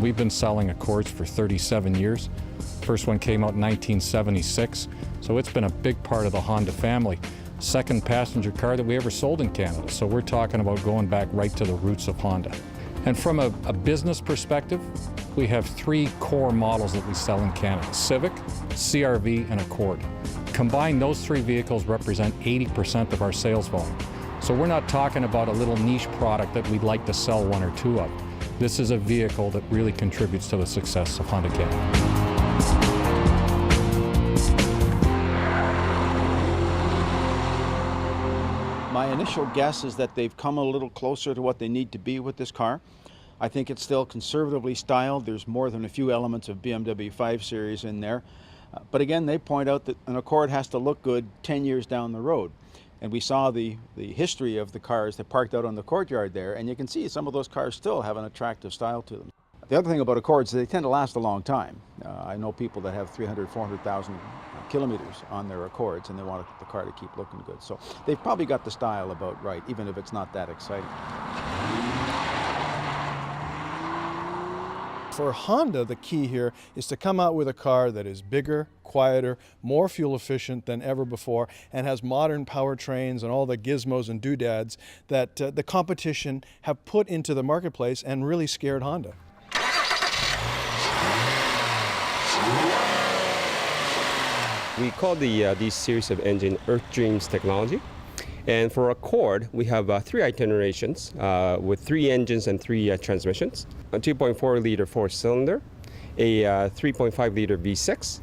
We've been selling Accords for 37 years. First one came out in 1976, so it's been a big part of the Honda family. Second passenger car that we ever sold in Canada, so we're talking about going back right to the roots of Honda. And from a business perspective, we have three core models that we sell in Canada: Civic, CR-V, and Accord. Combined, those three vehicles represent 80% of our sales volume. So we're not talking about a little niche product that we'd like to sell one or two of. This is a vehicle that really contributes to the success of Honda Canada. My initial guess is that they've come a little closer to what they need to be with this car. I think it's still conservatively styled. There's more than a few elements of BMW 5 Series in there. But again, they point out that an Accord has to look good 10 years down the road. And we saw the history of the cars that parked out on the courtyard there, and you can see some of those cars still have an attractive style to them. The other thing about Accords is they tend to last a long time. I know people that have 300, 400,000 kilometers on their Accords, and they want the car to keep looking good. So they've probably got the style about right, even if it's not that exciting. For Honda, the key here is to come out with a car that is bigger, quieter, more fuel efficient than ever before, and has modern powertrains and all the gizmos and doodads that the competition have put into the marketplace and really scared Honda. We call this series of engine Earth Dreams technology. And for Accord, we have 3 itinerations with 3 engines and 3 transmissions. A 2.4 liter 4-cylinder, a 3.5 liter V6,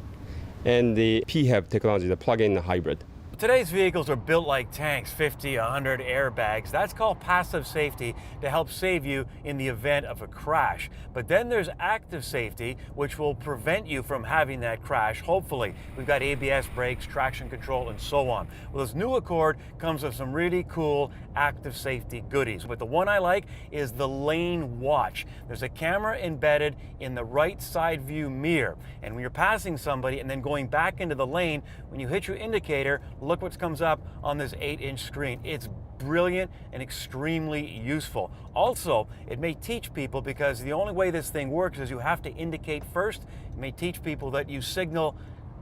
and the PHEV technology, the plug-in hybrid. Today's vehicles are built like tanks, 50, 100 airbags. That's called passive safety to help save you in the event of a crash. But then there's active safety, which will prevent you from having that crash, hopefully. We've got ABS brakes, traction control, and so on. Well, this new Accord comes with some really cool active safety goodies. But the one I like is the lane watch. There's a camera embedded in the right side view mirror. And when you're passing somebody and then going back into the lane, when you hit your indicator, look what comes up on this 8-inch screen. It's brilliant and extremely useful. Also, it may teach people, because the only way this thing works is you have to indicate first. It may teach people that you signal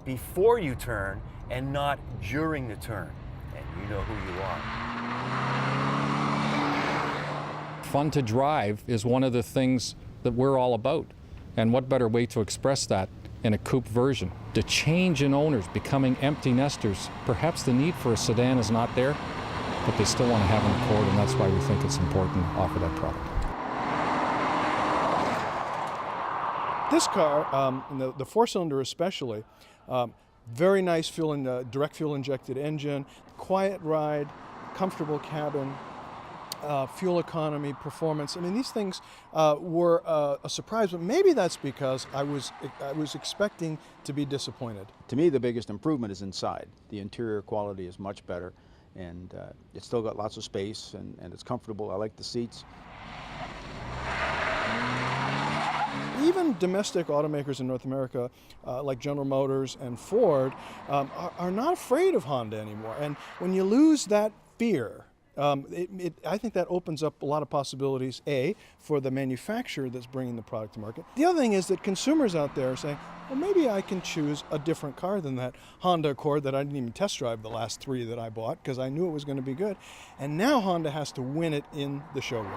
before you turn and not during the turn. And you know who you are. Fun to drive is one of the things that we're all about. And what better way to express that in a coupe version? The change in owners, becoming empty nesters, perhaps the need for a sedan is not there, but they still want to have an Accord, and that's why we think it's important to offer that product. This car, the 4-cylinder especially, very nice direct fuel injected engine, quiet ride, comfortable cabin, fuel economy, performance. I mean, these things were a surprise, but maybe that's because I was expecting to be disappointed. To me, the biggest improvement is inside. The interior quality is much better, and it's still got lots of space, and it's comfortable. I like the seats. Even domestic automakers in North America, like General Motors and Ford, are not afraid of Honda anymore. And when you lose that fear, I think that opens up a lot of possibilities, A, for the manufacturer that's bringing the product to market. The other thing is that consumers out there are saying, well, maybe I can choose a different car than that Honda Accord that I didn't even test drive the last 3 that I bought because I knew it was going to be good. And now Honda has to win it in the showroom.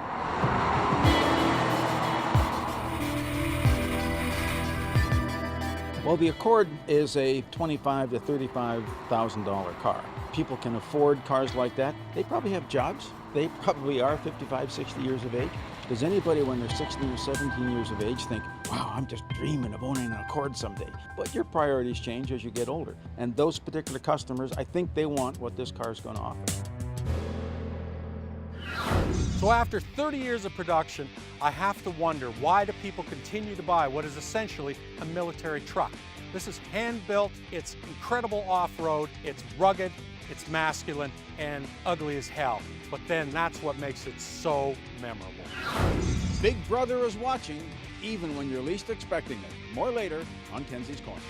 Well, the Accord is a $25,000 to $35,000 car. People can afford cars like that. They probably have jobs. They probably are 55, 60 years of age. Does anybody, when they're 16 or 17 years of age, think, wow, I'm just dreaming of owning an Accord someday? But your priorities change as you get older. And those particular customers, I think they want what this car is going to offer. So after 30 years of production, I have to wonder, why do people continue to buy what is essentially a military truck? This is hand-built, it's incredible off-road, it's rugged, it's masculine, and ugly as hell. But then that's what makes it so memorable. Big Brother is watching, even when you're least expecting it. More later on Kenzie's Corner.